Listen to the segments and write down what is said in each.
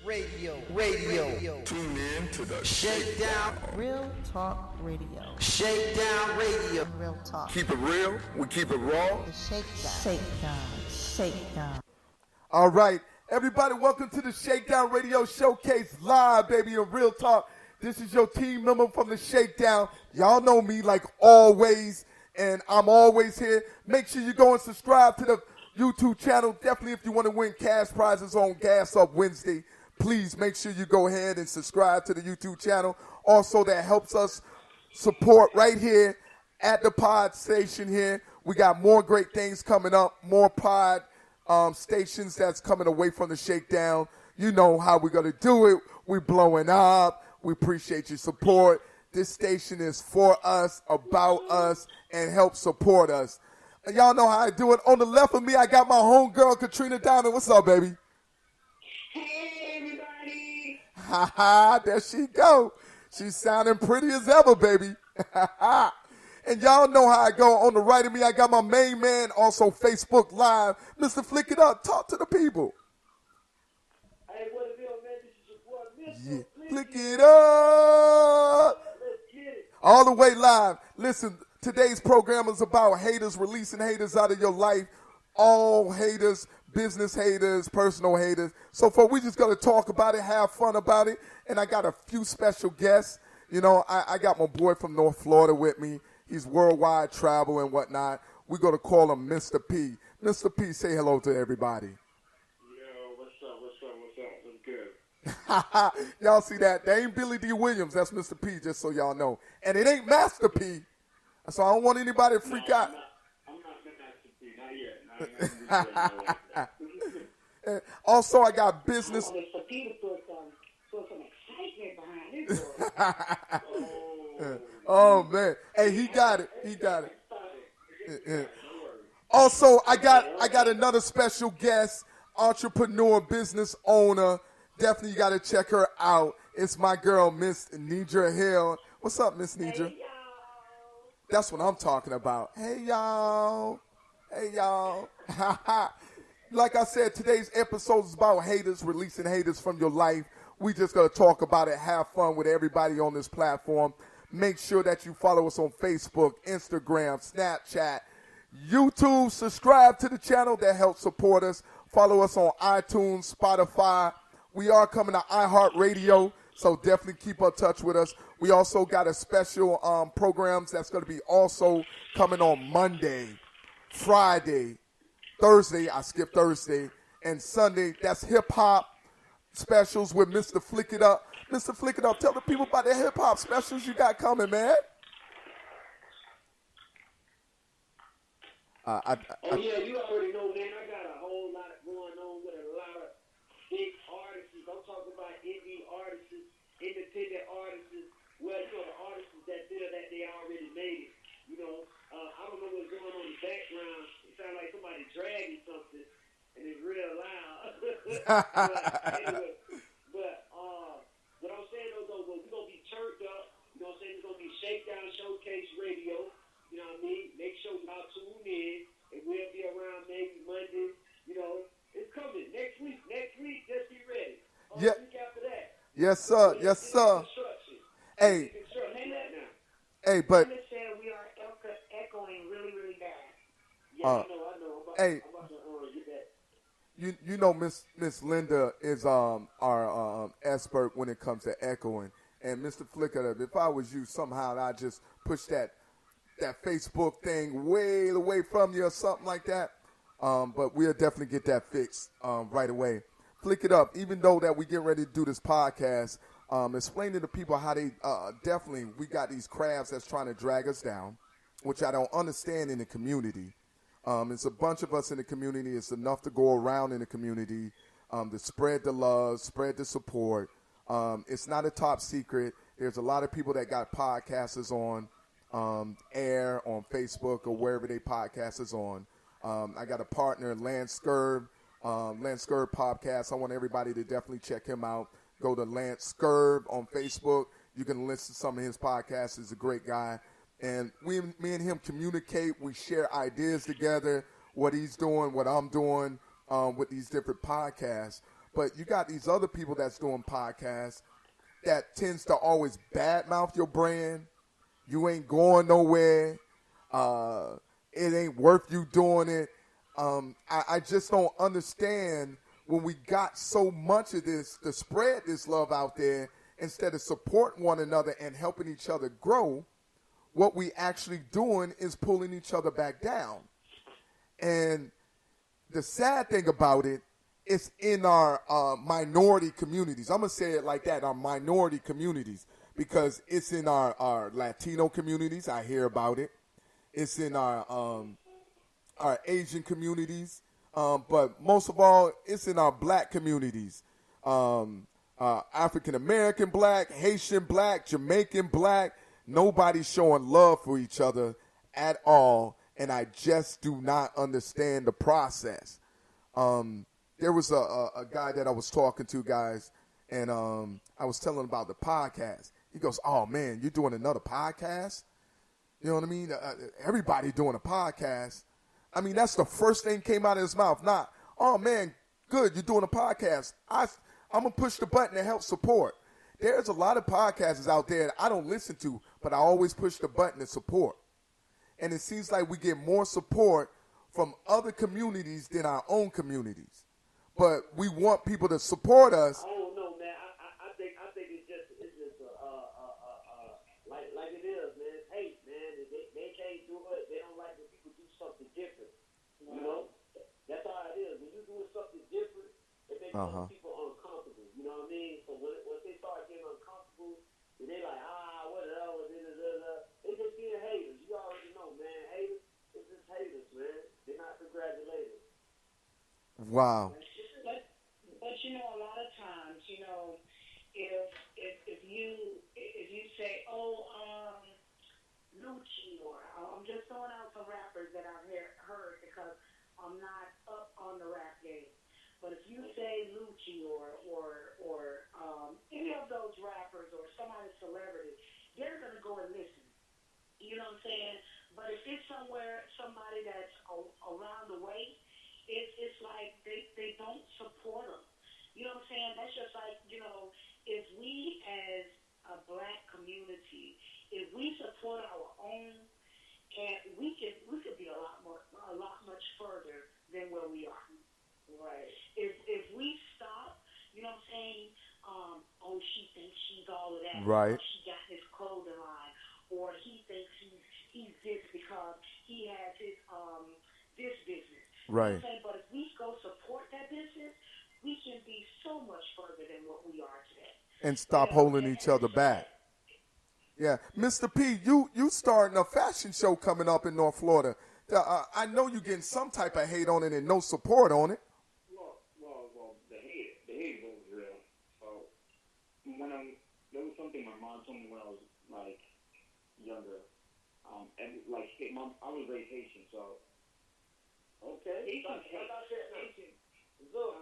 Radio. Tune in to the Shakedown. Real Talk Radio. Shakedown Radio. Real Talk. Keep it real, we keep it raw. The Shakedown. Shakedown. All right, everybody, welcome to the Shakedown Radio Showcase live, baby, in Real Talk. This is your team member from the Shakedown. Y'all know me like always, and I'm always here. Make sure you go and subscribe to the YouTube channel. Definitely, if you want to win cash prizes on Gas Up Wednesday, please make sure you go ahead and subscribe to the YouTube channel. Also, that helps us support right here at the pod station here. We got more great things coming up, more pod stations that's coming away from the Shakedown. You know how we're going to do it. We're blowing up. We appreciate your support. This station is for us, about us, and help support us. And y'all know how I do it. On the left of me, I got my homegirl, Katrina Diamond. What's up, baby? Hey, everybody. Ha ha, there she go. She's sounding pretty as ever, baby. And y'all know how I go. On the right of me, I got my main man, also Facebook Live. Mr. Flick It Up, talk to the people. Hey, what it is, man? This is your boy, Mr. Yeah. Flick It Up. Let's get it. All the way live. Listen, today's program is about haters, releasing haters out of your life. All haters, business haters, personal haters. So far, we just going to talk about it, have fun about it. And I got a few special guests. You know, I got my boy from North Florida with me. He's worldwide travel and whatnot. We're going to call him Mr. P. Mr. P, say hello to everybody. Yo, what's up? What's good? Y'all see that? That ain't Billy D. Williams. That's Mr. P, just so y'all know. And it ain't Master P. So I don't want anybody to freak out. I'm not Master P. Not yet. Also, I got business. Mr. P to put some excitement behind it. Oh, man. Hey, he got it. He got it. Yeah. Also, I got another special guest, entrepreneur, business owner. Definitely you got to check her out. It's my girl, Miss Nidra Hill. What's up, Miss Nidra? Hey, That's what I'm talking about. Hey, y'all. Hey, y'all. Like I said, today's episode is about haters, releasing haters from your life. We just going to talk about it, have fun with everybody on this platform. Make sure that you follow us on Facebook, Instagram, Snapchat, YouTube. Subscribe to the channel. That helps support us. Follow us on iTunes, Spotify. We are coming to iHeartRadio, so definitely keep in touch with us. We also got a special programs that's going to be also coming on Monday, Friday, Thursday. I skipped Thursday. And Sunday, that's hip-hop specials with Mr. Flick It Up. Mr. Flick It Up, tell the people about the hip-hop specials you got coming, man. yeah, you already know, man. I got a whole lot going on with a lot of big artists. I'm talking about indie artists, independent artists. Well, you know, the artists that feel that they already made it. You know, I don't know what's going on in the background. It sounds like somebody dragging something, and it's real loud. But anyway, what I'm saying though, we're going to be turned up. You know what I'm saying? It's going to be Shakedown Showcase Radio. You know what I mean? Make sure y'all tune in. It will be around maybe Monday. You know, it's coming next week. Just be ready. Yeah. Week after that. Yes, sir. Yes, sir. Hey. Hey, but. I'm just saying we are echoing really, really bad. Yeah, I know. Hey. I'm about to get that. You know Miss Linda is our expert when it comes to echoing. And Mr. Flicker, if I was you, somehow I'd just push that Facebook thing way away from you or something like that. But we'll definitely get that fixed right away. Flick It Up, even though that we get ready to do this podcast, explain to the people how they definitely, we got these crabs that's trying to drag us down, which I don't understand in the community. It's a bunch of us in the community. It's enough to go around in the community to spread the love, spread the support. It's not a top secret. There's a lot of people that got podcasters on air, on Facebook, or wherever they podcast is on. I got a partner, Lance Skirb Podcast. I want everybody to definitely check him out. Go to Lance Skirb on Facebook. You can listen to some of his podcasts. He's a great guy. And me and him communicate. We share ideas together, what he's doing, what I'm doing with these different podcasts. But you got these other people that's doing podcasts that tends to always badmouth your brand. You ain't going nowhere. It ain't worth you doing it. I just don't understand when we got so much of this to spread this love out there instead of supporting one another and helping each other grow. What we actually doing is pulling each other back down. And the sad thing about it, it's in our minority communities. I'm going to say it like that, our minority communities, because it's in our Latino communities. I hear about it. It's in our Asian communities. But most of all, it's in our black communities. African-American black, Haitian black, Jamaican black. Nobody's showing love for each other at all, and I just do not understand the process. There was a guy that I was talking to, guys, and I was telling him about the podcast. He goes, "Oh, man, you're doing another podcast?" You know what I mean? Everybody doing a podcast. I mean, that's the first thing came out of his mouth. Not, "Oh, man, good, you're doing a podcast. I'm going to push the button to help support." There's a lot of podcasts out there that I don't listen to, but I always push the button to support. And it seems like we get more support from other communities than our own communities. But we want people to support us. I don't know, man. I think it's just like it is, man. It's hate, man. They can't do it. They don't like when people do something different. You know, that's how it is. When you're doing something different, it makes people uncomfortable. You know what I mean? So once they start getting uncomfortable, then they like, whatever. They just being haters. You already know, man. Haters, it's just haters, man. They're not congratulators. Wow. But you know, a lot of times, you know, if you say, Lucci, or I'm just throwing out some rappers that I've heard because I'm not up on the rap game. But if you say Lucci or any of those rappers or somebody celebrity, they're gonna go and listen. You know what I'm saying? But if it's somebody that's around the way, it's like they don't support them. You know what I'm saying? That's just like, you know, if we as a black community, if we support our own, and we could be a lot much further than where we are. Right. If we stop, you know what I'm saying? She thinks she's all of that. Right. Or she got his clothing line, or he thinks he's this because he has his this business. Right. You know what I'm saying? But if we go support that business, we can be so much further than what we are today. And stop holding each other back. Yeah. Mr. P, you starting a fashion show coming up in North Florida. I know you're getting some type of hate on it and no support on it. Well, the hate was real. So there was something my mom told me when I was like younger, and like I was raised Haitian, so Okay. Haitian hate. So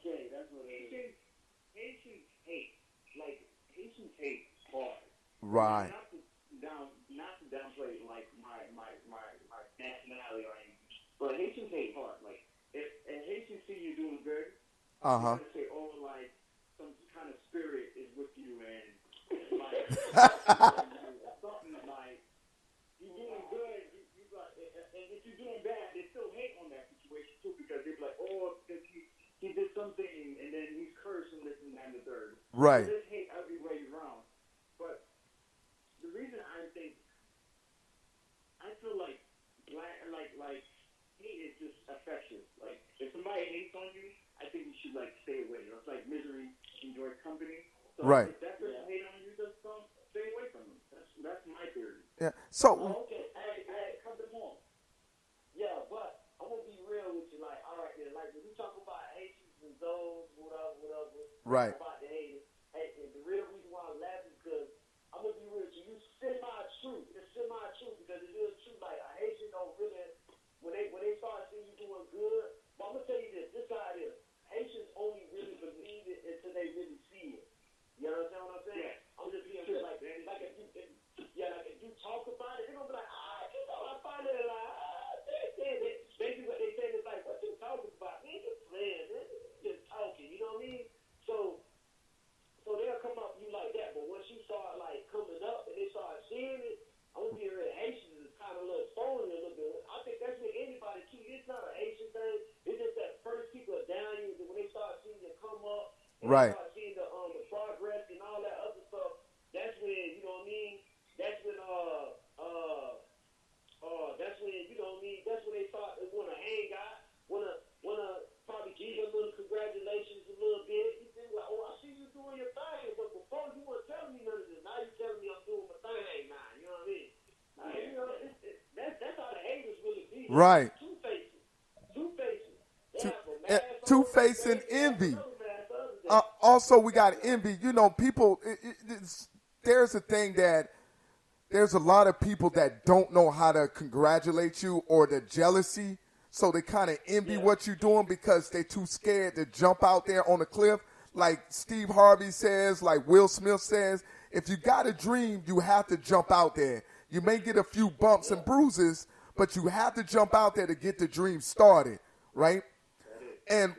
Okay, that's what it is. Haitians hate, like Haitians hate hard. Right. Not to downplay like my nationality or anything, but Haitians hate hard. Like if Haitians see you doing good, they're gonna say, like some kind of spirit is with you and like something like you're doing good. You like, and if you're doing bad, they still hate on that situation too because they're like, because he did something and then he's cursed and this and that and the third. Right. So there's hate every way around. But the reason I feel like hate is just affectionate. Like if somebody hates on you, I think you should like stay away. It's like misery enjoys company. So Right. if that person hate on you, just stay away from them. That's my theory. Yeah. So Okay, hey, come to home. Yeah, but I'm gonna be real with you. Like, all right, then, like when we talk about Haitians and those, whatever, Right. about the haters. Hey, and the real reason why I'm laughing is because I'm gonna be real with you. You semi-true. It's semi-true because it is true. Like a Haitian don't really, when they start seeing you doing good. But I'm gonna tell you this. This how it is. Haitians only really believe it until they really see it. You understand what I'm saying? Yeah. I'm just being real. Like if you talk about it, they're gonna be like, Right. start seeing the progress and all that other stuff, that's when, you know what I mean? That's when that's when they start to wanna hang out, wanna probably give you a little congratulations a little bit. You think like, oh, I see you doing your thing, but before you weren't telling me none of this. Now you telling me I'm doing my thing now. You know what I mean? You know, that's how the haters really be. Right. Two faces. They have a And mask on, two-face and they have envy. another mask other than- Also, we got envy. You know, people. There's a thing that there's a lot of people that don't know how to congratulate you, or the jealousy, so they kind of envy what you're doing because they're too scared to jump out there on the cliff. Like Steve Harvey says, like Will Smith says, if you got a dream, you have to jump out there. You may get a few bumps and bruises, but you have to jump out there to get the dream started, right? And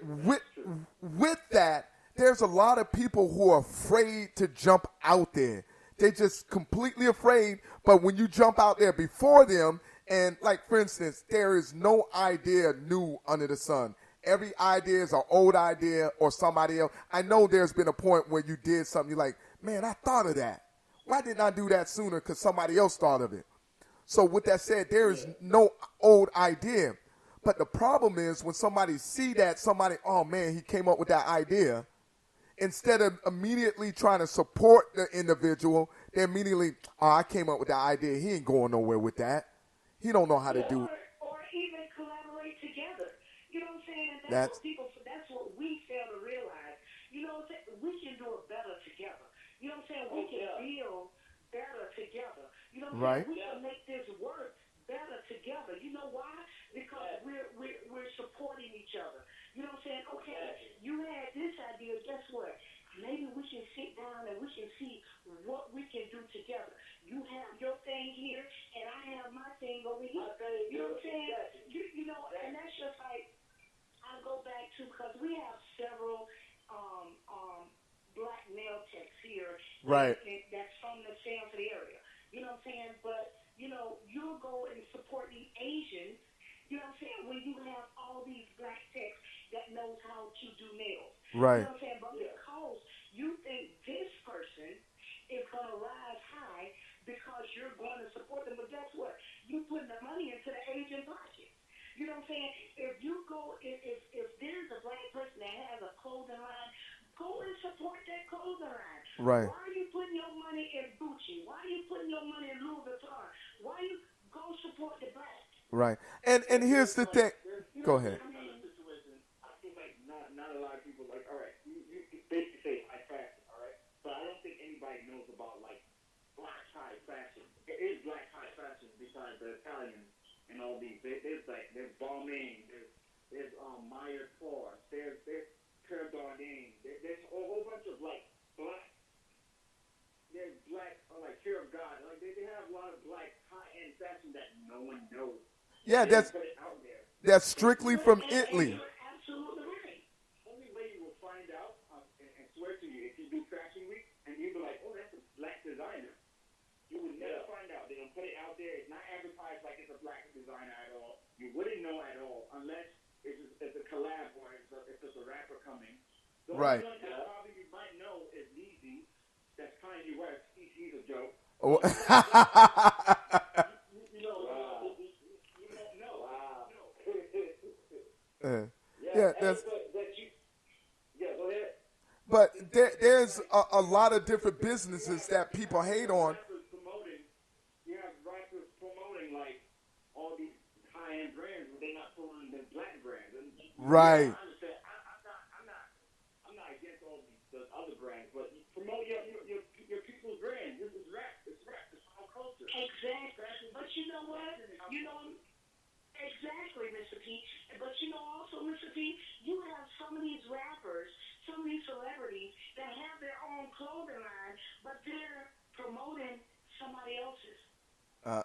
with that, there's a lot of people who are afraid to jump out there. They're just completely afraid. But when you jump out there before them, and like, for instance, there is no idea new under the sun. Every idea is an old idea or somebody else. I know there's been a point where you did something, you're like, man, I thought of that. Why didn't I do that sooner? Because somebody else thought of it. So with that said, there is no old idea. But the problem is when somebody see that, oh man, he came up with that idea, instead of immediately trying to support the individual, they immediately, oh, I came up with that idea. He ain't going nowhere with that. He don't know how to do it. Or even collaborate together. You know what I'm saying? And That's- that's what we fail to realize. You know what I'm saying? We can do it better together. You know what I'm saying? We can build better together. You know what I'm saying? We can make this work better together. You know why? Because we're supporting each other. You know what I'm saying? Okay, you had this idea. Guess what? Maybe we can sit down and we can see what we can do together. You have your thing here, and I have my thing over here. You know what I'm saying? You know, and that's just like, I go back to, because we have several black male techs here. Right. That's from the Stanford area. You know what I'm saying? But, you know, you'll go and support the Asians, you know what I'm saying, when you have all these black techs that knows how to do nails. Right. You know what I'm saying? But because you think this person is going to rise high because you're going to support them, but guess what? You putting the money into the Asian pocket. You know what I'm saying? If you go, if there's a black person that has a clothing line, go and support that clothing line. Right. Why are you putting your money in Gucci? Why are you putting your money in Louis Vuitton? Why you go support the black? Right. And here's the thing. Go ahead. I feel like not a lot of people, like, all right, you basically say high fashion, all right? But I don't think anybody knows about, like, black high fashion. It is black high fashion besides the Italians and all these. There's Balmain, there's Meyer Force, there's Pure Dardenne, there's a whole bunch of, like, black, there's black, like, Fear of God. Like, they have a lot of black high-end fashion that no one knows. Yeah, They that's put it out there. strictly from Italy. Absolutely right. Only way you will find out, and swear to you, if you do Fashion Week and you be like, oh, that's a black designer, you would never find out. They don't put it out there. It's not advertised like it's a black designer at all. You wouldn't know at all unless it's a collab or if it's a rapper coming. The Right. only one that probably you might know is Yeezy. That's Kanye West. He's a joke. Oh. You know, you don't know. Wow. Yeah, that's. Yeah, go ahead. But there's a lot of different businesses that people hate on. You have rappers promoting like all these high-end brands, but they're not promoting the black brands. And, Right. I understand. I'm not against all the other brands, but you promote your people's brand. This is rap. It's rap. It's our culture. Exactly. But you know what? You know, exactly, Mr. P. But you know also, Mr. P, you have some of these rappers, some of these celebrities that have their own clothing line, but they're promoting somebody else's.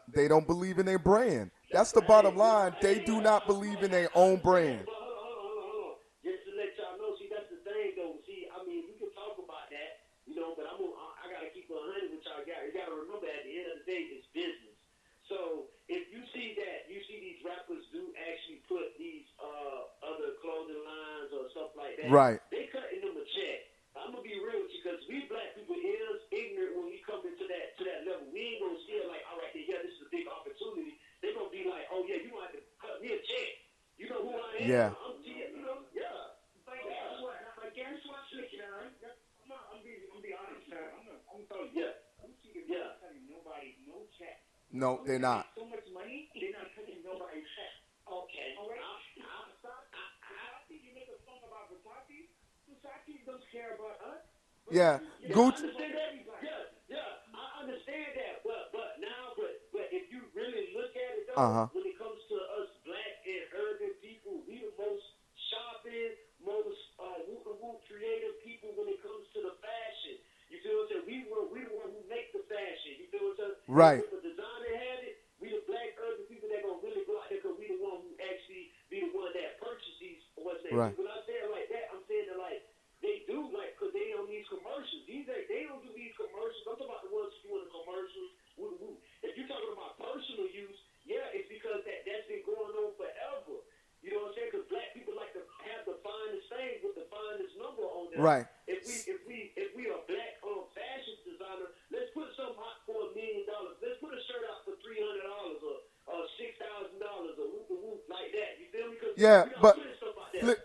They don't believe in their brand. That's the bottom line. They do not believe in their own brand. Hold on. Just to let y'all know, see, that's the thing, though. See, I mean, we can talk about that, you know, but I got to keep it 100 with y'all. You got to remember, at the end of the day, it's business. So if you see these rappers do actually put these other clothing lines or stuff like that, Right. they cutting them a check. A Yeah. You know, yeah. But guess what? But guess what, ShakeDown? I'm be honest, man. I'm telling you. Gucci is not cutting nobody no check. No, they're not. So much money, they're not cutting nobody check. Okay. All right. Versace, you make a song about Versace. Versace don't care about us. Yeah. I Gucci. understand that. I understand that. But if you really look at it, though, when it comes to us black and urban people, we the most shopping, most whoop creative people when it comes to the fashion. You feel what I'm saying? We the one who make the fashion. You feel what I'm saying? Right. If the designer had it, we the black urban people that gonna really go out there because we the one who actually be the one that purchase these. What's that? Right. When I say it like that, I'm saying that like they do because they don't need commercials. They don't do these commercials. I'm talking about the ones who doing the commercials. Woo. If you're talking about personal use, yeah, it's because that's been going on forever. You know what I'm saying? Because black people like to have the finest thing with the finest number on there. Right. If we are black fashion designer, let's put something out for $1 million. Let's put a shirt out for $300 or $6,000 or whoop like that. You feel me? Yeah, but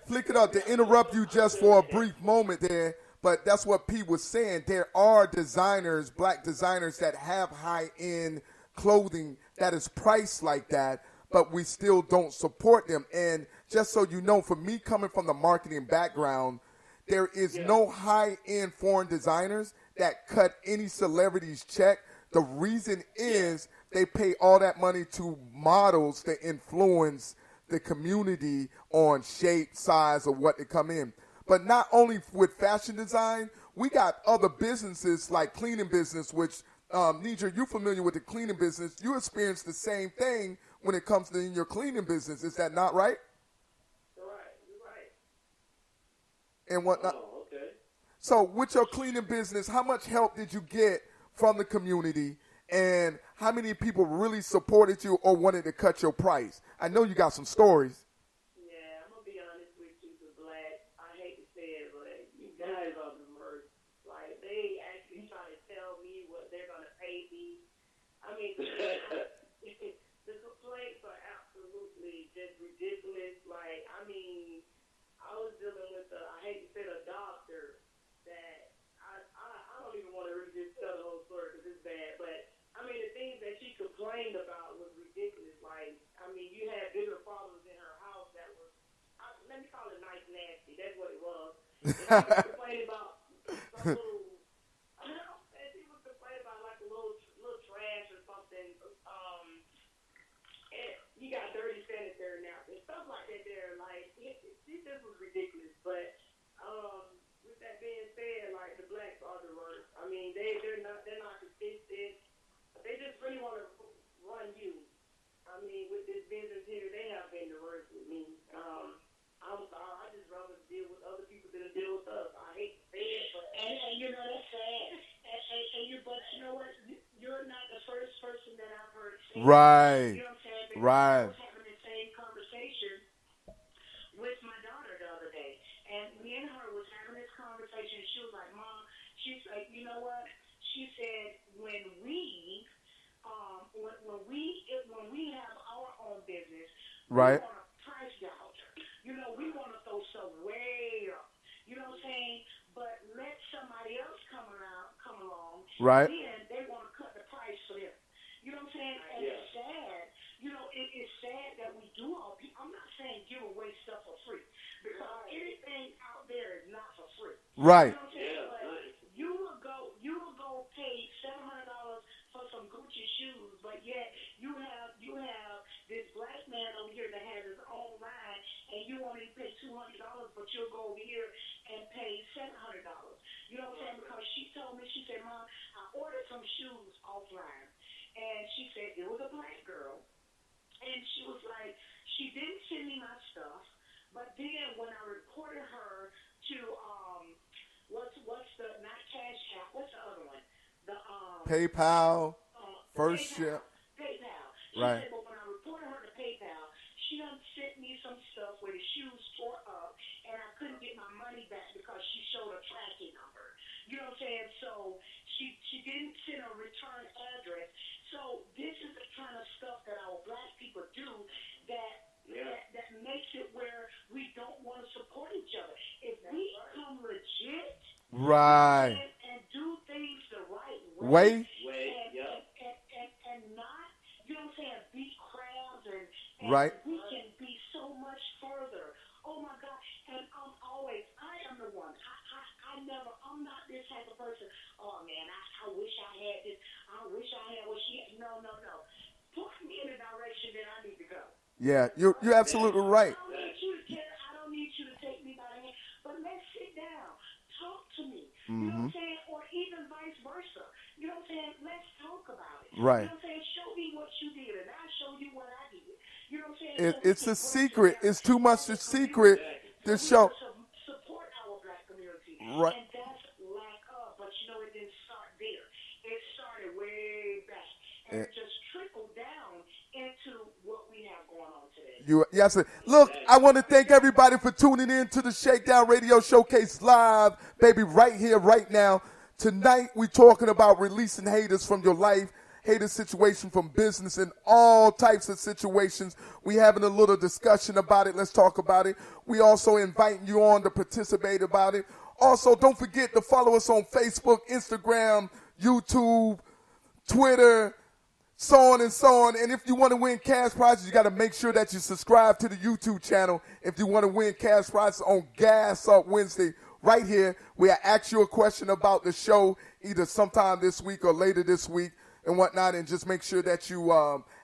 flick it up to interrupt you just for a brief moment there. But that's what P was saying. There are designers, black designers, that have high-end clothing that is priced like that, but we still don't support them. And just so you know, for me coming from the marketing background, there is no high-end foreign designers that cut any celebrity's check. The reason is they pay all that money to models to influence the community on shape, size, or what to come in. But not only with fashion design, we got other businesses like cleaning business, which, Nidra, you're familiar with the cleaning business. You experience the same thing when it comes to in your cleaning business. Is that not right? You're right. And whatnot. Oh, okay. So with your cleaning business, how much help did you get from the community? And how many people really supported you or wanted to cut your price? I know you got some stories. Yeah, I'm gonna be honest with you, the black. I hate to say it, but you guys are the worst. Like they actually try to tell me what they're gonna pay me. I mean, the complaints are absolutely just ridiculous. Like, I mean, I was dealing with I hate to say a doctor that I don't even want to really just tell the whole story because it's bad, but. I mean, the things that she complained about was ridiculous. Like, I mean, you had bigger problems in her house that was, let me call it nice nasty. That's what it was. And she was complaining about some little, and she was complaining about like a little trash or something. And you got dirty sanitary napkins, stuff like that there. Like, she just was ridiculous. But with that being said, like, the blacks are the worst. I mean, they're not consistent. They just really want to run you. I mean, with this business here, they have been the worst with me. I'm sorry. I just rather deal with other people than deal with us. I hate to say it, but and you know that's sad. But you know what? You're not the first person that I've heard say that. Right. You know what I'm saying? Because Right. I was having the same conversation with my daughter the other day, and me and her was having this conversation. She was like, "Mom," she's like, "You know what?" She said, when we have our own business, Right. we want to price gouge. You know, we want to throw some way up. You know what I'm saying? But let somebody else come along. Right. Then they want to cut the price for them. You know what I'm saying? And it's sad. You know, it's sad that we do all. I'm not saying give away stuff for free because anything out there is not for free. Right. You know what I'm saying? But you will go pay $700 for some Gucci shoes, but yet you have this black man over here that has his own line, and you only pay $200, but you'll go over here and pay $700. You know what I'm saying? Because she told me, she said, "Mom, I ordered some shoes offline," and she said it was a black girl, and she was like, she didn't send me my stuff, but then when I reported her to what's the not Cash App? What's the other one? The PayPal, First Ship. PayPal. She Right. said, but when I reported her to PayPal, she done sent me some stuff where the shoes tore up, and I couldn't get my money back because she showed a tracking number. You know what I'm saying? So she didn't send a return address. So this is the kind of stuff that our black people do that makes it where Right. And do things the right Way? And not, you know what I'm saying, beat crowds and Right. we can be so much further. Oh my God. And I am the one. I'm not this type of person. Oh man, I wish I had this. I wish I had what she had. No. Push me in the direction that I need to go. Yeah, you're absolutely right. I don't need you to care. I don't need you to take me by the hand. But let's sit down. Talk to me. You know what I'm saying? Or even vice versa. You know what I'm saying? Let's talk about it. Right. You know what I'm saying? Show me what you did, and I'll show you what I did. You know what I'm saying? It's a secret. It's too much a secret to show. Support our black community. Right. And that's lack of. But you know, it didn't start there. It started way back. And it just trickled down into what we have going on today. Yes, sir. Look, I want to thank everybody for tuning in to the Shakedown Radio Showcase live, baby, right here, right now. Tonight, we're talking about releasing haters from your life, hater situation from business, and all types of situations. We having a little discussion about it. Let's talk about it. We also inviting you on to participate about it. Also, don't forget to follow us on Facebook, Instagram, YouTube, Twitter, so on and so on. And if you want to win cash prizes, you got to make sure that you subscribe to the YouTube channel. If you want to win cash prizes on Gas Up Wednesday, right here, where I ask you a question about the show, either sometime this week or later this week and whatnot, and just make sure that you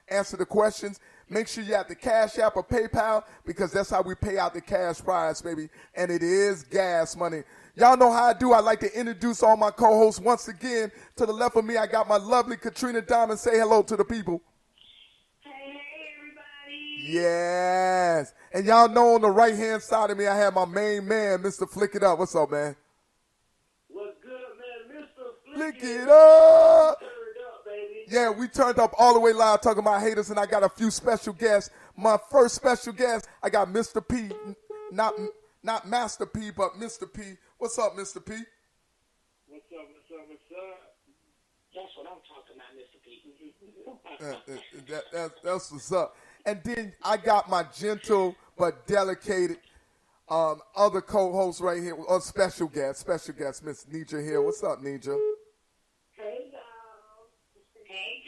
answer the questions. Make sure you have the Cash App or PayPal, because that's how we pay out the cash prize, baby. And it is gas money. Y'all know how I do. I like to introduce all my co-hosts once again. To the left of me, I got my lovely Katrina Diamond. Say hello to the people. Hey, everybody. Yes. And y'all know on the right-hand side of me, I have my main man, Mr. Flick It Up. What's up, man? What's good, man? Mr. Flick It Up. Turned up, baby. Yeah, we turned up all the way live talking about haters, and I got a few special guests. My first special guest, I got Mr. P, not Master P, but Mr. P. What's up, Mr. P? What's up? That's what I'm talking about, Mr. P. That's what's up. And then I got my gentle but delicate other co-host right here, or special guest, Miss Nija here. What's up, Nija? Hey, y'all. Hey,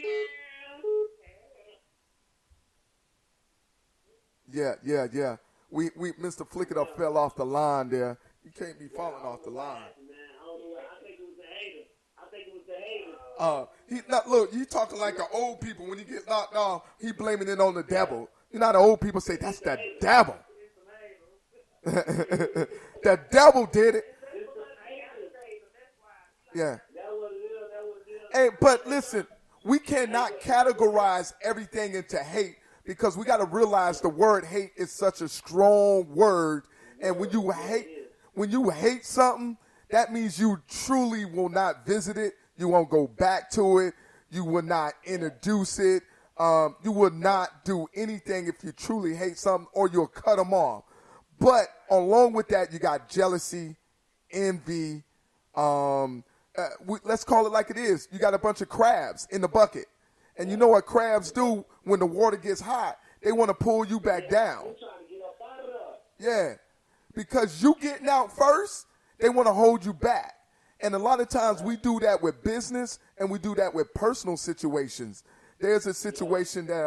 girl. Yeah. We Mr. Flick It Up fell off the line there. You can't be falling off the line. Man, I don't know. I think it was the hater. Look, you talking like the old people. When you get knocked off, he blaming it on the devil. You know how the old people say, that's the devil. The devil did it. Yeah. Hey, but listen, we cannot categorize everything into hate, because we got to realize the word hate is such a strong word. And when you hate something, that means you truly will not visit it. You won't go back to it. You will not introduce it. You will not do anything if you truly hate something, or you'll cut them off. But along with that, you got jealousy, envy. Let's call it like it is. You got a bunch of crabs in the bucket. And you know what crabs do when the water gets hot? They want to pull you back down. Yeah. Because you getting out first, they want to hold you back. And a lot of times we do that with business, and we do that with personal situations. There's a situation that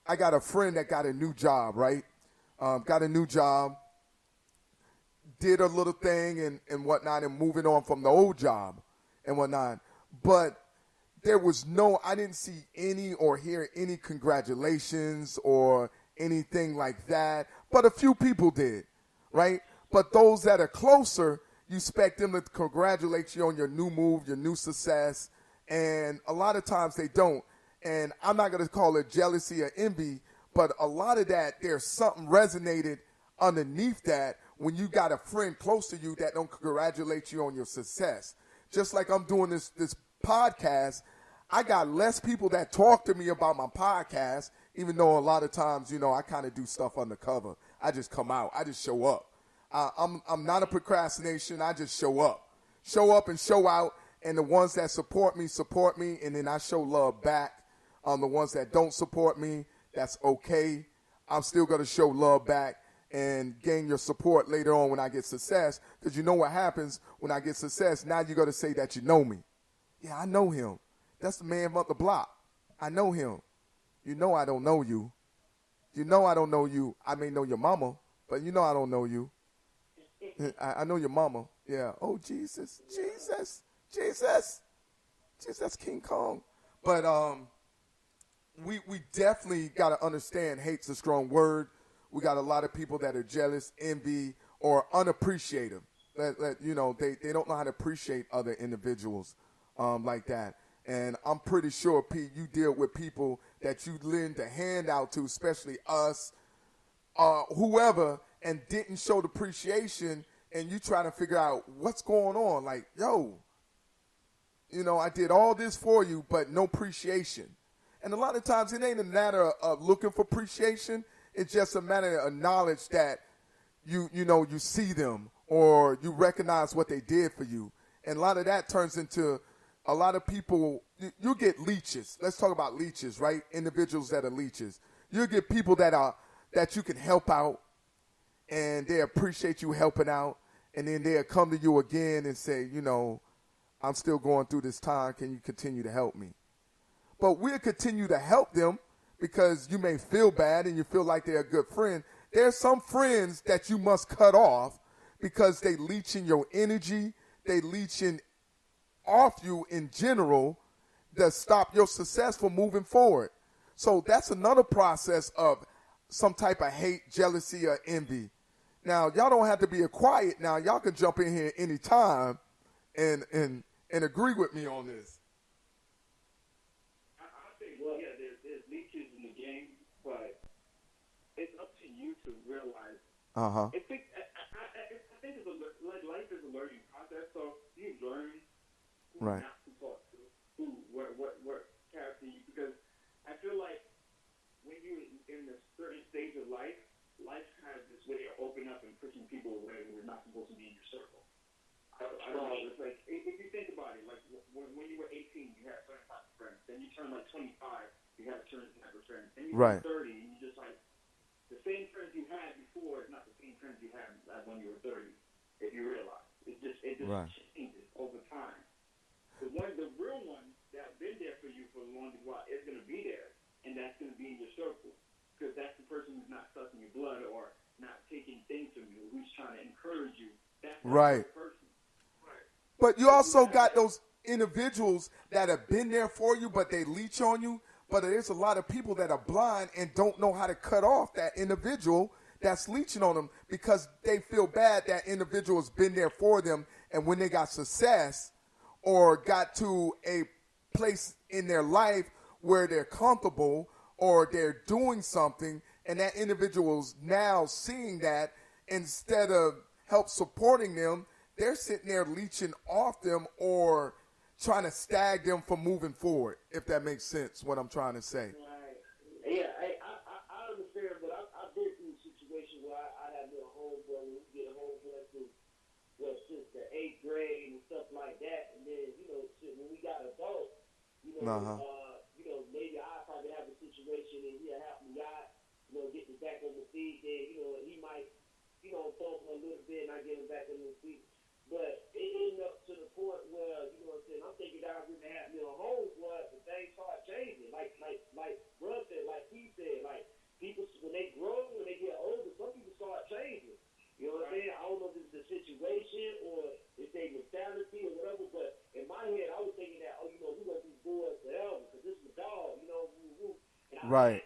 I got a friend that got a new job, right? Got a new job, did a little thing and whatnot, and moving on from the old job and whatnot. But there was I didn't see any or hear any congratulations or anything like that. But a few people did, right? But those that are closer, you expect them to congratulate you on your new move, your new success. And a lot of times they don't. And I'm not going to call it jealousy or envy, but a lot of that, there's something resonated underneath that when you got a friend close to you that don't congratulate you on your success. Just like I'm doing this podcast, I got less people that talk to me about my podcast, even though a lot of times, I kind of do stuff undercover. I just come out. I just show up. I'm not a procrastination. I just show up. Show up and show out. And the ones that support me, and then I show love back. The ones that don't support me, that's okay. I'm still going to show love back. and gain your support later on when I get success. Because you know what happens when I get success. Now you got to say that you know me. Yeah, I know him. That's the man up the block. I know him. You know I don't know you. You know I don't know you. I may know your mama, but you know I don't know you. I know your mama. Yeah. Oh, Jesus, Jesus, Jesus. Jesus, King Kong. But we definitely got to understand hate's a strong word. We got a lot of people that are jealous, envy, or unappreciative. You know, they don't know how to appreciate other individuals like that. And I'm pretty sure, Pete, you deal with people that you lend a hand out to, especially us, whoever, and didn't show the appreciation, and you trying to figure out what's going on. Like, yo, you know, I did all this for you, but no appreciation. And a lot of times it ain't a matter of looking for appreciation. It's just a matter of knowledge that you know, you see them or you recognize what they did for you. And a lot of that turns into a lot of people, you get leeches. Let's talk about leeches, right? Individuals that are leeches. You get people that you can help out, and they appreciate you helping out, and then they'll come to you again and say, you know, I'm still going through this time. Can you continue to help me? But we'll continue to help them because you may feel bad and you feel like they're a good friend. There's some friends that you must cut off because they leeching your energy. They leeching off you in general that stop your success from moving forward. So that's another process of some type of hate, jealousy, or envy. Now, y'all don't have to be quiet now. Y'all can jump in here anytime and agree with me on this. I think, well, yeah, there's leeches in the game, but it's up to you to realize. Uh-huh. I think it's like life is a learning process, so you learn who Right. not to talk to, what character you, because I feel like when you're in a certain stage of life, life's kind of this way of opening up and pushing people away who are not supposed to be in your circle. I don't know. It's like, if you think about it, like when you were 18, you had certain type of friends. Then you turn like 25, you have a certain type of friends. Then you Right. turn 30, and you just like, the same friends you had before is not the same friends you had when you were 30, if you realize. It just Right. changes over time. The real one that's been there for you for a long while is going to be there, and that's going to be in your circle. Because that's the person who's not sucking your blood or not taking things from you, who's trying to encourage you. That's the Right. person. But you also got those individuals that have been there for you, but they leech on you. But there's a lot of people that are blind and don't know how to cut off that individual that's leeching on them because they feel bad that individual has been there for them. And when they got success or got to a place in their life where they're comfortable or they're doing something, and that individual's now seeing that, instead of help supporting them, they're sitting there leeching off them or trying to stag them from moving forward, if that makes sense, what I'm trying to say. Right. Yeah, I understand, but I've been through a situation where I had a homeboy, we get a homeboy through, since the 8th grade and stuff like that, and then, you know, when we got adults, you know, maybe I probably have a situation and he'll help me out, you know, get me back on the feet, then, you know, he might, you know, bump a little bit and I get him back on the feet. But it ended up to the point where, you know what I'm saying, I'm thinking that I really had me a home, but the things start changing. Like Bruh said, like he said, like people, when they grow, when they get older, some people start changing. You know what I'm saying? I don't know if it's the situation or if they mentality or whatever, but in my head, I was thinking that, oh, you know, we're going to be boys forever because this is a dog, you know, woo-woo. And Right.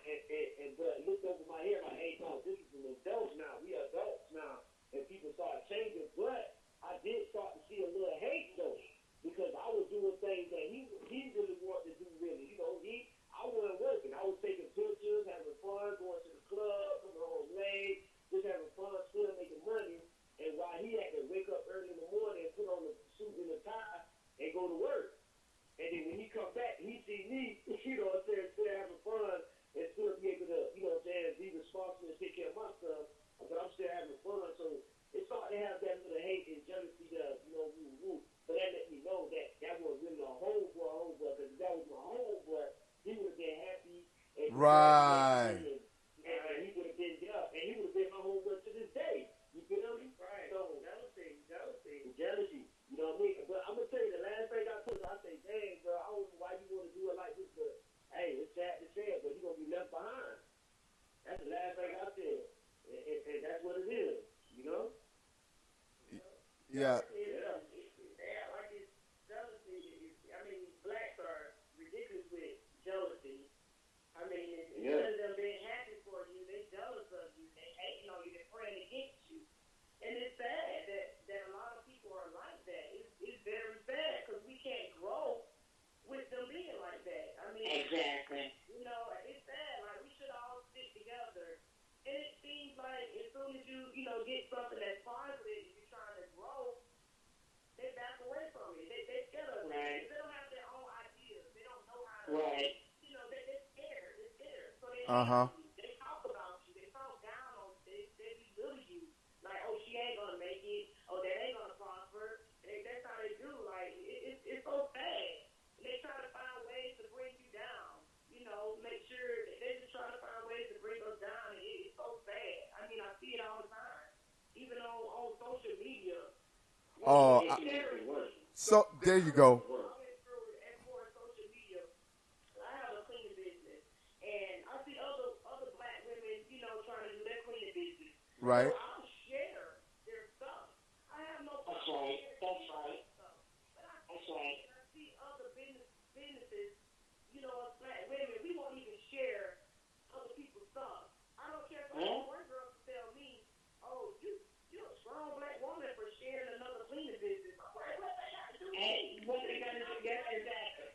But looked over my head like, hey, no, this is an adult now. We are adults now. And people start changing. But I did start to see a little hate, though, because I was doing things that he really wanted to do, really. You know, I wasn't working. I was taking pictures, having fun, going to the club, coming home late, just having fun, still making money. And while he had to wake up early in the morning and put on the suit and the tie and go to work. And then when he come back, he see me, you know what I'm saying, still having fun and still be able to, you know what I'm saying, be responsible and take care of my stuff. But I'm still having fun. So it started to have that little hate and jealousy, you know, woo-woo. But that let me know that was really a homeboy, because if that was my homeboy, he would have been happy. And Right. and he would have been there. And he would have been my homeboy to this get something that's positive, you're trying to grow, they back away from it. They scared of it. Right. They don't have their own ideas. They don't know how to, Right. you know, they're scared. They're scared. So they Uh-huh. they talk about you. They talk down on you. They belittle you. Like, oh, she ain't going to make it. Oh, that ain't going to prosper. That's how they do. Like, it's so sad. They try to find ways to bring you down. You know, make sure that they just try to find ways to bring us down. It's so sad. I mean, I see it all the time. Even on social media. Oh, so there you go. Social media, I have a cleaning business, and I see other black women, you know, trying to do their cleaning business. Right. So I'll share their stuff. I have no problem. That's right. That's right. But That's right. I see other businesses, you know, us black women, we won't even share other people's stuff. I don't care if one girl tell me, oh, you're a strong black woman for sharing another cleaning business. I'm like, what they got to do? And what they got to do? Yeah, exactly.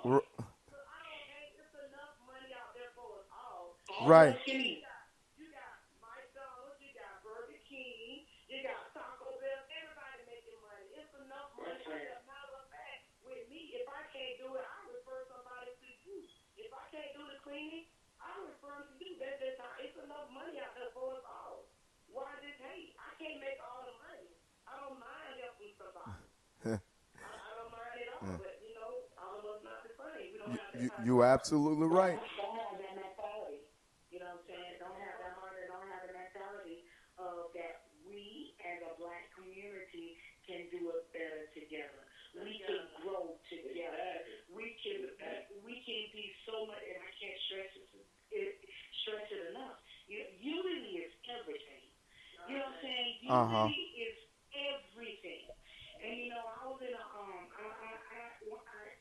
Look, I don't think there's enough money out there for us all. Right. You got McDonald's, you got Burger King, you got Taco Bell, everybody making money. It's enough money out there. Matter of fact, with me, if I can't do it, I refer somebody to you. If I can't do the cleaning, I refer them to you. It's enough money out there for us all. Why this hate? I can't make all the money. I don't mind helping somebody. I don't mind at all, but you know, all of us not the same. We don't have that You absolutely right. don't have that mentality. You know what I'm saying? Don't have that heart and don't have the mentality of that we as a black community can do it better together. We can grow together. We can be so much, and I can't stress it enough. Unity is everything. You know what I'm saying? Unity is everything. And you know, I was in a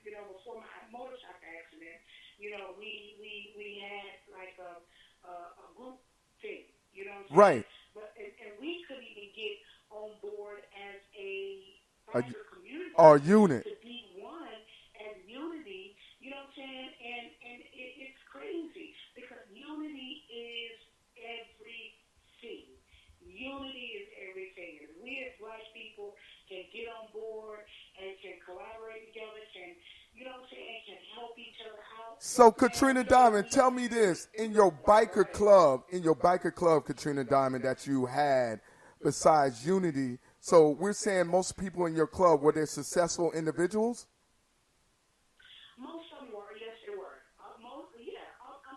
you know, before my motorcycle accident, you know, we had like a group thing. You know what I'm saying? Right. But and we couldn't even get on board as a biker community. Or unit. To be one as unity. You know what I'm saying? And it's crazy because unity is everything. Unity is everything. If we as black people can get on board and can collaborate together, you know what I'm saying, can help each other out. So Katrina Diamond, tell me this: in your biker club, Katrina Diamond, that you had, besides Unity, so we're saying most people in your club, were they successful individuals? Most of them were, yes, they were. I'm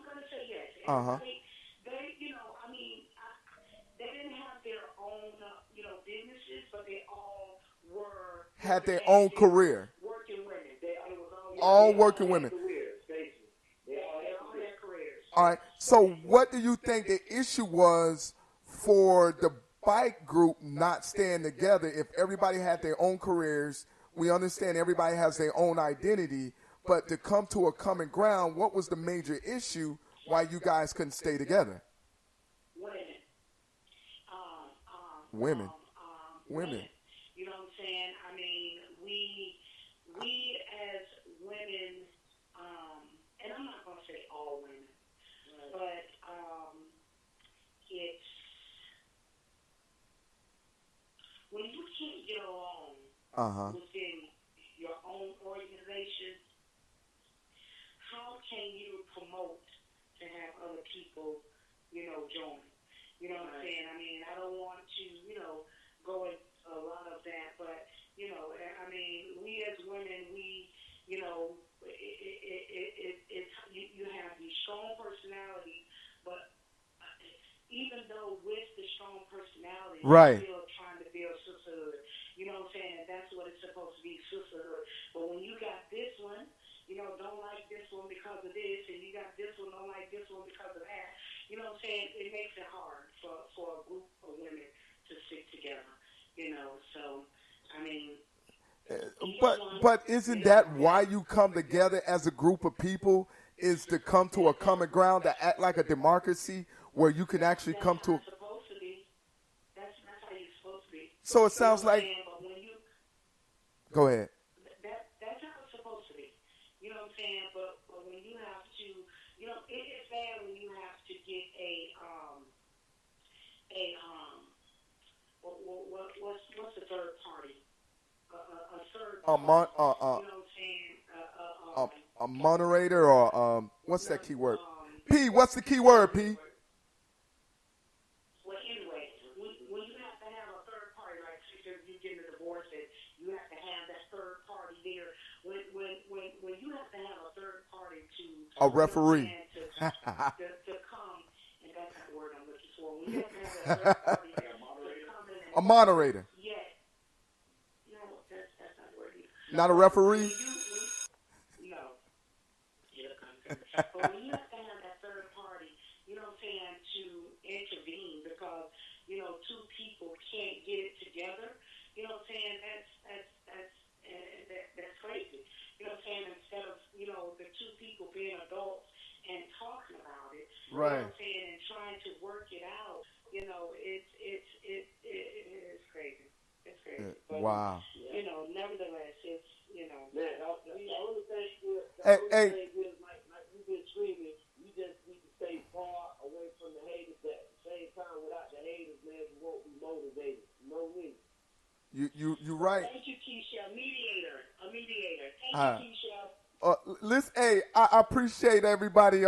going to say yes. Uh-huh. They, you know, I mean, they didn't have their own, you know, businesses, but they all were. Had their own career. Working women. All working women. They all had careers. All right. So what do you think the issue was for the bike group not staying together? If everybody had their own careers, we understand everybody has their own identity, but to come to a common ground, what was the major issue why you guys couldn't stay together? Women. Women. You know what I'm saying? I mean, we as women, and I'm not going to say all women, but it's when you can't get along within your own organization, how can you promote to have other people, you know, join? You know what I'm saying? I mean, I don't want to, you know, go into a lot of that, but, you know, I mean, we as women, you know, it's you have these strong personalities, but even though with the strong personality, right, you're still trying to build sisterhood. You know what I'm saying? That's what it's supposed to be, sisterhood. But when you got this one, you know, don't like this one because of this, and you got this one, don't like this one because of that. You know what I'm saying? It makes it hard for a group of women to stick together. You know, so I mean. But isn't that why you come together as a group of people? Is to come to a common ground, to act like a democracy where you can actually come to. That's supposed to be. That's how you're supposed to be. So it sounds like. Go ahead. That's how it's supposed to be. You know what I'm saying? But when you have to, you know, it is bad when you have to get a what's the third party? A third A party. mon- You know what I'm saying? a moderator or what's that key word? P, what's the key word, P? Well, anyway, when you have to have a third party, like if you get a divorce, and you have to have that third party there. When you have to have a third party to A referee. to come, and that's the word I'm looking for. When you have to have a third party to come in and A moderator. yes. No, that's not the word either. Not a referee? No. But when you have to have that third party, you know what I'm saying, to intervene because, you know, two people can't get it together, you know what I'm saying, that's crazy. You know what I'm saying, instead of, you know, the two people being adults and talking about it, right. You know what I'm saying, and trying to work it out, you know, it's crazy. It's crazy. But, wow. You know, nevertheless, it's, you know. Man, the only thing is, Hey. like you've been screaming, we just need to stay far away from the haters. But at the same time, without the haters, man, we won't be motivated. You know me. You right. Thank you, Keisha. A mediator. Thank you, Keisha. Listen, hey, I appreciate everybody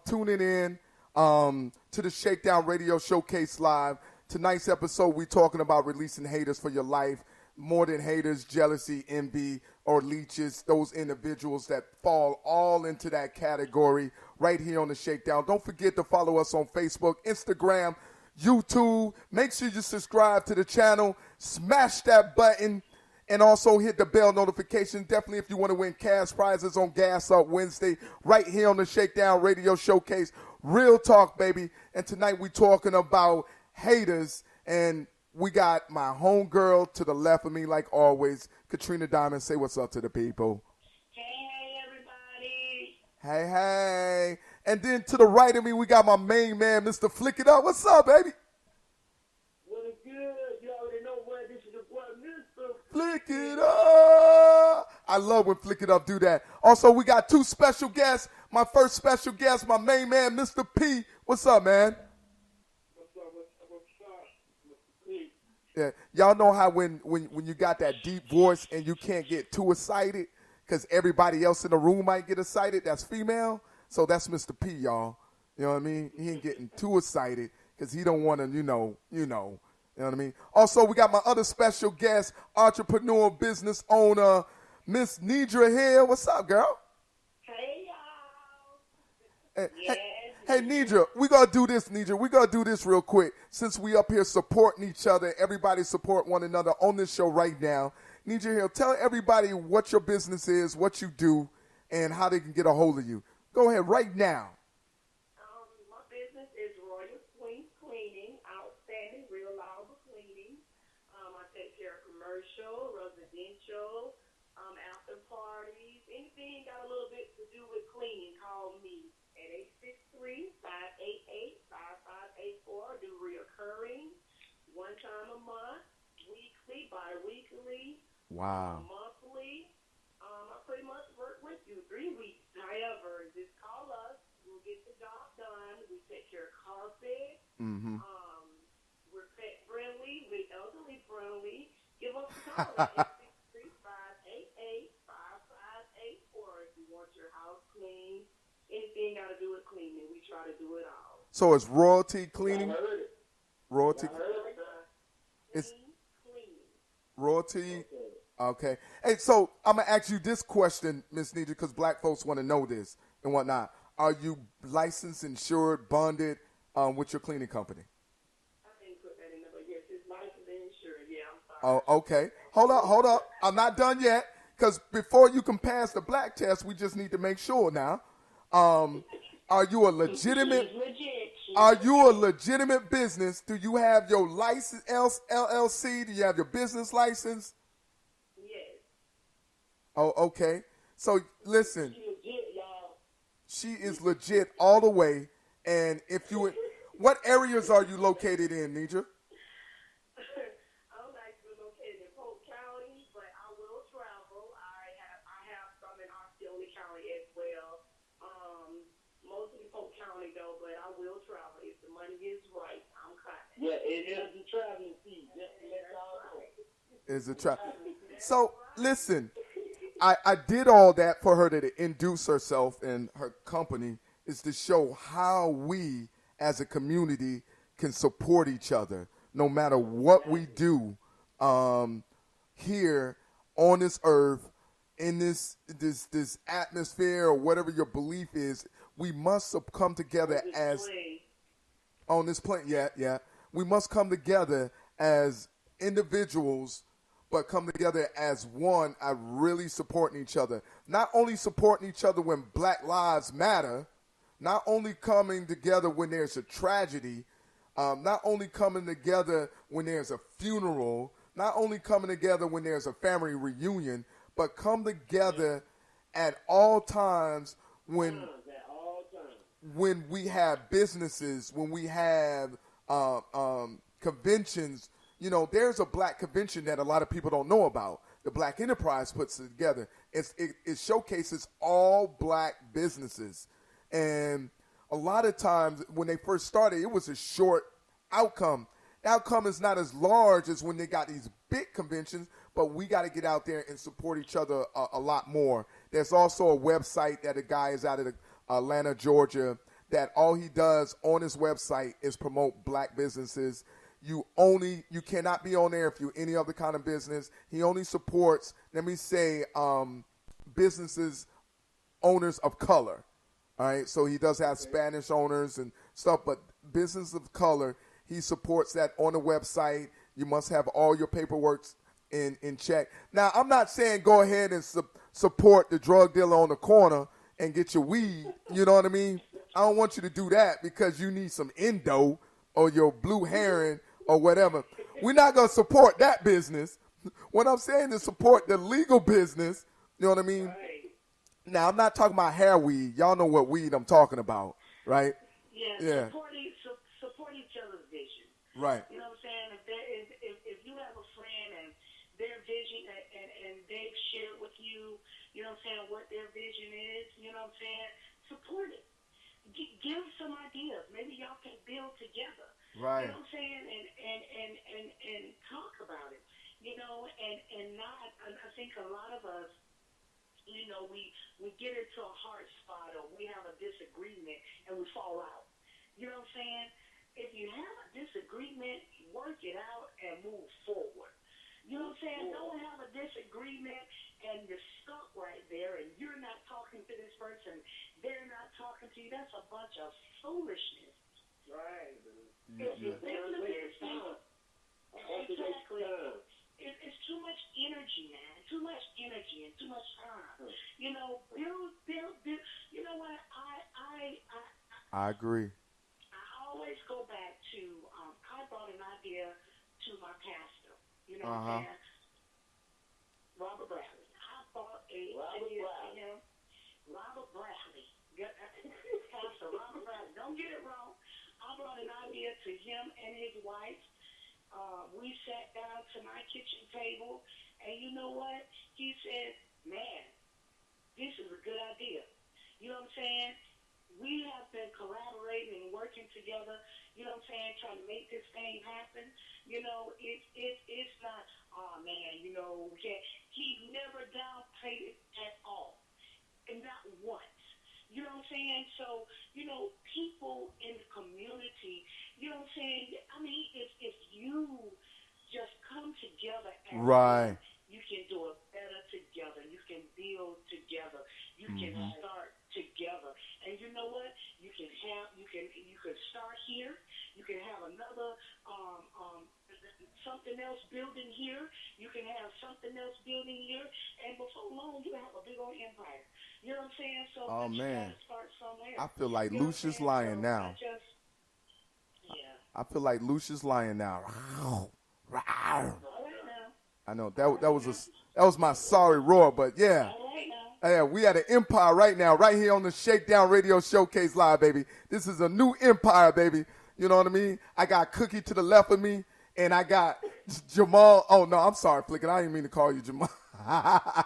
tuning in to the Shakedown Radio Showcase Live. Tonight's episode, we talking about releasing haters for your life. More than haters, jealousy, envy, or leeches, those individuals that fall all into that category right here on the Shakedown. Don't forget to follow us on Facebook, Instagram, YouTube. Make sure you subscribe to the channel, smash that button, and also hit the bell notification. Definitely if you want to win cash prizes on Gas Up Wednesday, right here on the Shakedown Radio Showcase. Real talk, baby. And tonight we talking about haters, and we got my homegirl to the left of me, like always, Katrina Diamond. Say what's up to the people. Hey, everybody. Hey. And then to the right of me, we got my main man, Mr. Flick It Up. What's up, baby? What is good? You already know where this is the boy, Mr. Flick It Up. I love when Flick It Up do that. Also, we got two special guests. My first special guest, my main man, Mr. P. What's up, man? Yeah, y'all know how when you got that deep voice and you can't get too excited because everybody else in the room might get excited. That's female. So that's Mr. P, y'all. You know what I mean? He ain't getting too excited because he don't want to, you know what I mean? Also, we got my other special guest, entrepreneur, business owner, Miss Nidra Hill. What's up, girl? Hey, y'all. Hey, Nidra, we got to do this, Nidra. We got to do this real quick. Since we up here supporting each other, everybody support one another on this show right now. Nidra Hill, tell everybody what your business is, what you do, and how they can get a hold of you. Go ahead right now. My business is Royal Queen Cleaning, outstanding, reliable cleaning. I take care of commercial, residential, after parties, anything got a little bit to do with cleaning, call me at 863-588-5584. Do reoccurring, one time a month, weekly, bi-weekly, Wow. monthly. I pretty much work with you 3 weeks. However, just call us. We'll get the job done. We take care of carpet. Mm-hmm. We're pet friendly. We're elderly friendly. Give us a call at 863-588-5584 if you want your house clean. Anything got to do with cleaning, we try to do it all. So it's Royalty Cleaning? I heard it. Royalty? It's cleaning. Royalty? Okay. Hey, so I'm going to ask you this question, Miss Nidra, because black folks want to know this and whatnot. Are you licensed, insured, bonded with your cleaning company? I didn't put that in there, but yes, it's licensed and insured. Yeah, I'm sorry. Oh, okay. Hold up. I'm not done yet, because before you can pass the black test, we just need to make sure now. Are you a legitimate? Are you a legitimate business? Do you have your license, LLC? Do you have your business license? Yes. Oh, okay. So listen, She legit, y'all. she is legit all the way. And if you, what areas are you located in, Nidra? I'm actually located in Polk County, but I will travel. I have some in Osceola County as well. Mostly Polk County though, but I will travel if the money is right. I'm coming. Yeah, it is the traveling fee. Just to let y'all know. Is a trap. So listen, I did all that for her to induce herself and her company is to show how we as a community can support each other no matter what we do here on this earth, in this atmosphere or whatever your belief is. We must come together as on this plane. Yeah. We must come together as individuals, but come together as one, really supporting each other. Not only supporting each other when Black Lives Matter, not only coming together when there's a tragedy, not only coming together when there's a funeral, not only coming together when there's a family reunion, but come together at all times when we have businesses, when we have conventions. You know, there's a black convention that a lot of people don't know about. The Black Enterprise puts it together. It showcases all black businesses. And a lot of times when they first started, it was a short outcome. The outcome is not as large as when they got these big conventions, but we got to get out there and support each other a lot more. There's also a website that a guy is out of Atlanta, Georgia, that all he does on his website is promote black businesses. You cannot be on there if you're any other kind of business. He only supports, let me say, businesses, owners of color. All right, so he does have Spanish owners and stuff, but business of color, he supports that on the website. You must have all your paperwork in check. Now, I'm not saying go ahead and support the drug dealer on the corner and get your weed. You know what I mean? I don't want you to do that because you need some endo or your blue heron or whatever. We're not going to support that business. What I'm saying is support the legal business. You know what I mean? Right. Now, I'm not talking about hair weed. Y'all know what weed I'm talking about, right? Yeah. Support each other's vision. Right. You know what I'm saying? If you have a friend and their vision and they've shared with you, you know what I'm saying, what their vision is, you know what I'm saying, support it. Give some ideas. Maybe y'all can build together. Right. You know what I'm saying? And talk about it. You know, and not, I think a lot of us, you know, we get into a hard spot or we have a disagreement and we fall out. You know what I'm saying? If you have a disagreement, work it out and move forward. You know what I'm saying? Don't have a disagreement and you're stuck right there and you're not talking to this person, they're not talking to you. That's a bunch of foolishness. Right. Exactly. It's too much energy, man. Too much energy and too much time. You know, build. You know what? I agree. I always go back to, I brought an idea to my pastor. You know what I'm saying? Robert Bradley. I brought an idea to him. Robert Bradley. Pastor Robert Bradley. Don't get it wrong. I brought an idea to him and his wife. We sat down to my kitchen table, and you know what? He said, man, this is a good idea. You know what I'm saying? We have been collaborating and working together, you know what I'm saying, trying to make this thing happen. You know, it's not, oh, man, you know, he never downplayed it at all, and not once. You know what I'm saying? So, you know, people in the community, you know what I'm saying? I mean, if you just come together and right, you can do it better together. You can build together. You can start together. And you know what? You can start here. You can have another something else building here. You can have something else building here. And before long, you have a big old empire. You know what I'm saying? So oh, man. Start somewhere. I feel like Lucius lying now. I feel like Lucius lying now. I know that was my sorry roar, but yeah. Yeah, we had an empire right now, right here on the ShakeDown Radio Showcase Live, baby. This is a new empire, baby. You know what I mean? I got Cookie to the left of me, and I got Jamal. Oh, no, I'm sorry, Flicken. I didn't mean to call you Jamal. I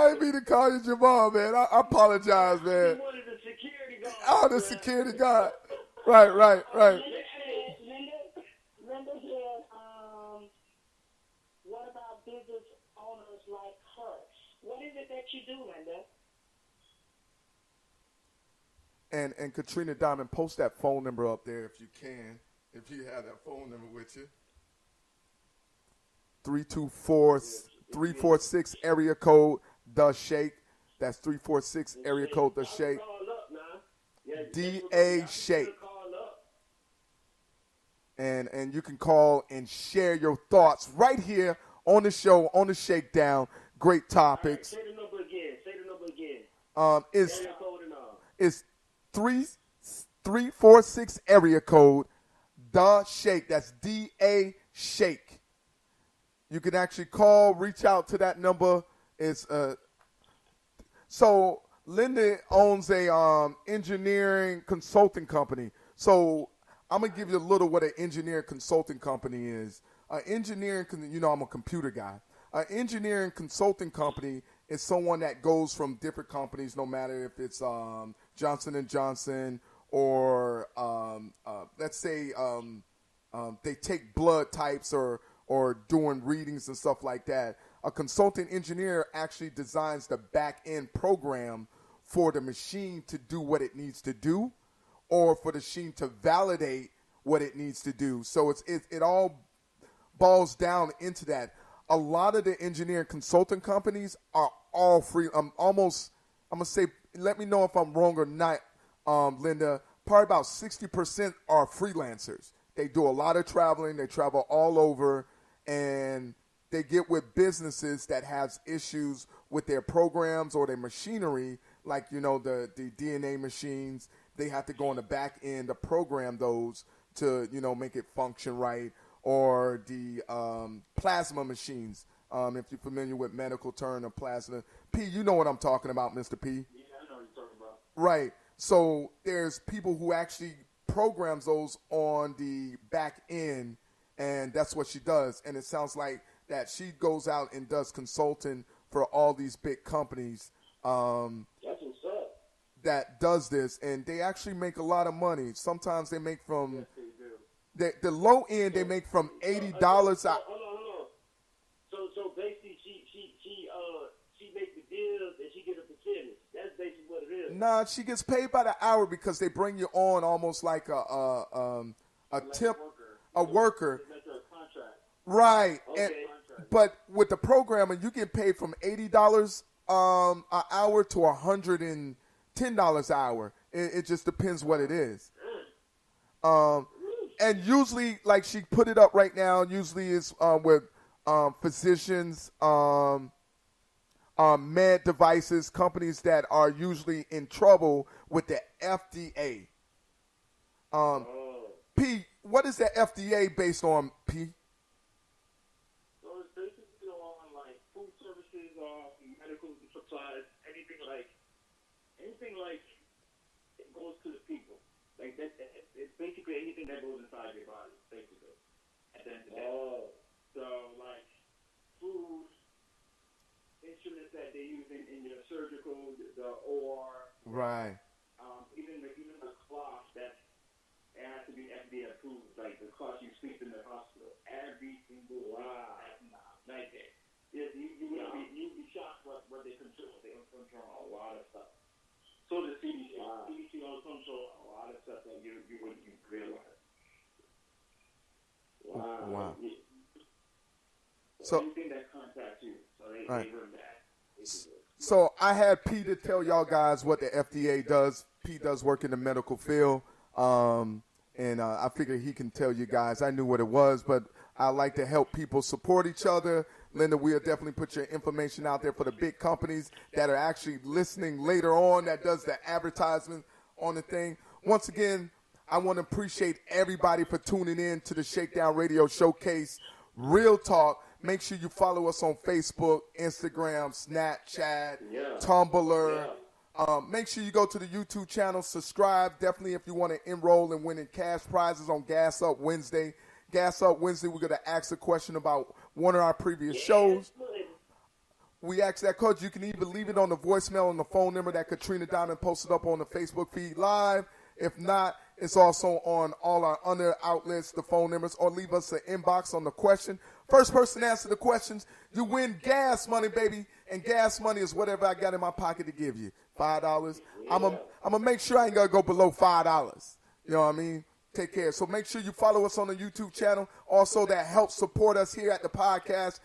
didn't mean to call you Jamal, man. I apologize, man. The security guard. Oh, the security guard. Right. Linda said, what about business owners like her? What is it that you do, Linda? And Katrina Diamond, post that phone number up there if you can, if you have that phone number with you. 346 area code the Shake. That's 346 area code the Shake. DA Shake. And you can call and share your thoughts right here on the show, on the Shakedown. Great topics. Say the number again. It's 346 area code the Shake. That's DA Shake. You can actually call, reach out to that number. It's so Linda owns a engineering consulting company. So I'm gonna give you a little what an engineering consulting company is. I'm a computer guy. An engineering consulting company is someone that goes from different companies, no matter if it's Johnson & Johnson or let's say they take blood types or doing readings and stuff like that. A consultant engineer actually designs the back-end program for the machine to do what it needs to do, or for the machine to validate what it needs to do. So it all boils down into that. A lot of the engineering consulting companies are all free. I'm going to say, let me know if I'm wrong or not, Linda. Probably about 60% are freelancers. They do a lot of traveling. They travel all over, and they get with businesses that has issues with their programs or their machinery, like, the DNA machines. They have to go on the back end to program those to, make it function right. Or the plasma machines, if you're familiar with medical term of plasma. P, you know what I'm talking about, Mr. P. Yeah, I know what you're talking about. Right. So there's people who actually programs those on the back end, and that's what she does. And it sounds like that she goes out and does consulting for all these big companies. That's what's up. That does this, and they actually make a lot of money. Sometimes they make from the low end. They make from $80. Hold on. So basically, she makes the deals and she gets a percentage. That's basically what it is. Nah, she gets paid by the hour because they bring you on almost like a worker. Like a contract. Right. Okay. But with the programmer, you get paid from $80 an hour to $110 an hour. It just depends what it is. And usually, like she put it up right now, usually it's with physicians, med devices, companies that are usually in trouble with the FDA. P, what is the FDA based on, P? So it's basically on like food services, medical supplies, anything like it goes to the people. Like that, it's basically anything that goes inside your body, basically. At the end of the day. So like food, instruments that they use in your surgical, the OR. Right. Even the cloth that it has to be FDA approved, like the cloth you sleep in the hospital. Every single like that. Yes, you'd be shocked what they control. They control a lot of stuff. So the CDC, CDC also control a lot of stuff that you wouldn't even realize. Wow. Yeah. So anything that contacts you, so they run that. So I had P to tell y'all guys what the FDA does. P does work in the medical field, and I figured he can tell you guys. I knew what it was, but I like to help people support each other. Linda, we'll definitely put your information out there for the big companies that are actually listening later on, that does the advertisement on the thing. Once again, I want to appreciate everybody for tuning in to the Shakedown Radio Showcase. Real talk. Make sure you follow us on Facebook, Instagram, Snapchat, Tumblr. Make sure you go to the YouTube channel, subscribe. Definitely if you want to enroll in winning cash prizes on Gas Up Wednesday. Gas Up Wednesday, we're going to ask a question about one of our previous shows. We ask that question. You can either leave it on the voicemail on the phone number that Katrina Diamond posted up on the Facebook feed live. If not, It's also on all our other outlets, the phone numbers, or leave us an inbox on the question. First person to answer the questions, you win gas money, baby. And gas money is whatever I got in my pocket to give you. $5. I'm gonna make sure I ain't gonna go below $5. You know what I mean? Take care. So make sure you follow us on the YouTube channel. Also, that helps support us here at the podcast.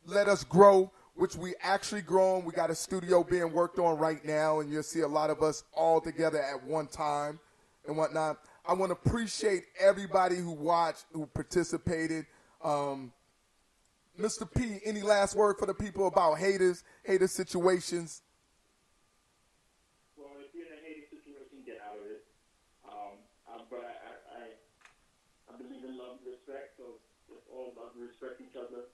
Let us grow, which we actually growing. We got a studio being worked on right now, and you'll see a lot of us all together at one time and whatnot. I want to appreciate everybody who watched, who participated. Mr. P, any last word for the people about hater situations? Well, if you're in a hating situation, get out of it. But I believe in love and respect, so let's all love and respect each other.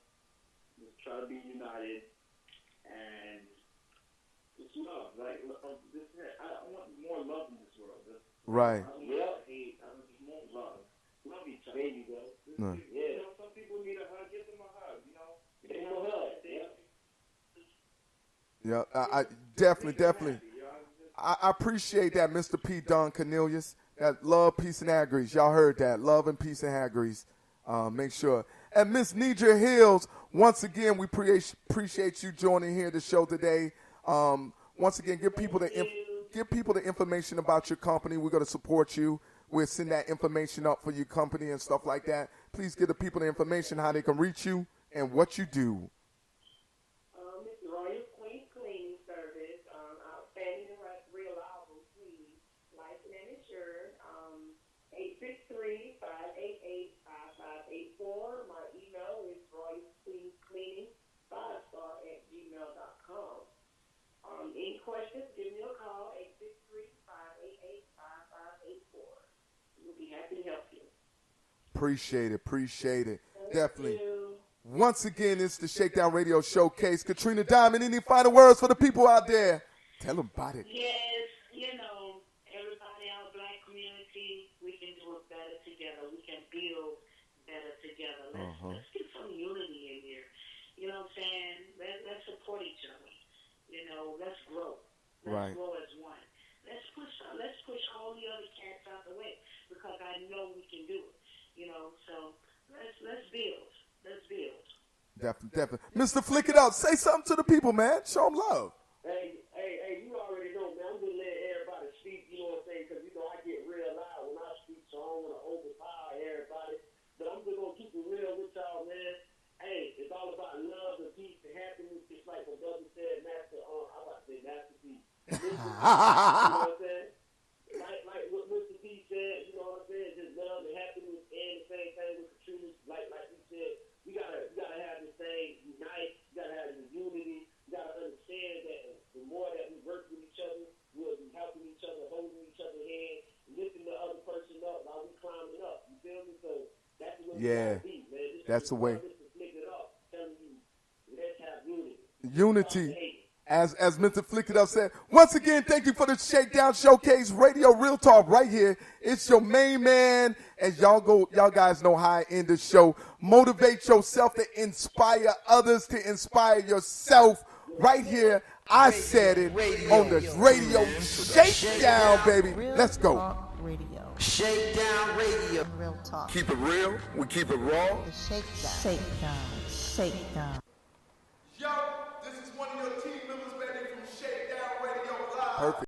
Let's try to be united, and it's love. Like, I want more love in this world. Right. I don't want hate. I just want love. Love each other. There you go. No. Yeah. You know, some people need a hug. Give them a hug. You know, give them a hug. Yeah, I definitely. I appreciate that, Mr. P. Don Cornelius. That love, peace, and hair grease. Y'all heard that. Love and peace and hair grease. Make sure. And Miss Nidra Hills, once again, we appreciate you joining here the show today. Once again, give people the information about your company. We're going to support you. We'll send that information up for your company and stuff like that. Please give the people the information, how they can reach you and what you do. It's Royal Queen Cleaning Service, outstanding and reliable cleaning, licensed and insured. 863-588-5584. My email is royalqueencleaning 5star@gmail.com. Any questions, give me a call, 863-588-5584. We'll be happy to help you. Appreciate it. Definitely. You. Once again, it's the ShakeDown Radio Showcase. Katrina Diamond, any final words for the people out there? Tell them about it. Yes, everybody, our black community, we can do it better together. We can build better together. Let's get some unity in here. You know what I'm saying? Let's support each other. Let's grow. Let's grow as one. Let's push all the other cats out the way, because I know we can do it. So let's build. Let's build. Definitely. Mr. Flick It Up, say something to the people, man. Show them love. Hey, you already know, man. I'm going to let everybody speak, you know what I'm saying? Because, I get real loud when I speak, so I don't want to overpower everybody. But I'm just going to keep it real with y'all, man. Hey, it's all about love and peace and happiness, just like my brother said, Master P. You know what I'm saying? Like what Mr. P said, you know what I'm saying? Just love and happiness, and the same thing with Katrina. Like we said, we gotta have this thing unite. You gotta have this unity. You gotta understand that the more that we work with each other, we'll be helping each other, holding each other's hand, lifting the other person up while we climbing up. You feel me? So that's the way we gotta be, man. That's the way. Flick it up, telling you, let's have unity. Unity. As Mr. Flick It Up said, once again, thank you for the ShakeDown Showcase Radio Real Talk right here. It's your main man. As y'all guys know how I end the show. Motivate yourself to inspire others, to inspire yourself right here. I said it on the radio ShakeDown, baby. Let's go. Talk Radio. ShakeDown Radio. Real talk. Keep it real. We keep it raw. The Shakedown. Shakedown. Yo, this is one of your team members, baby, from ShakeDown Radio Live. Perfect.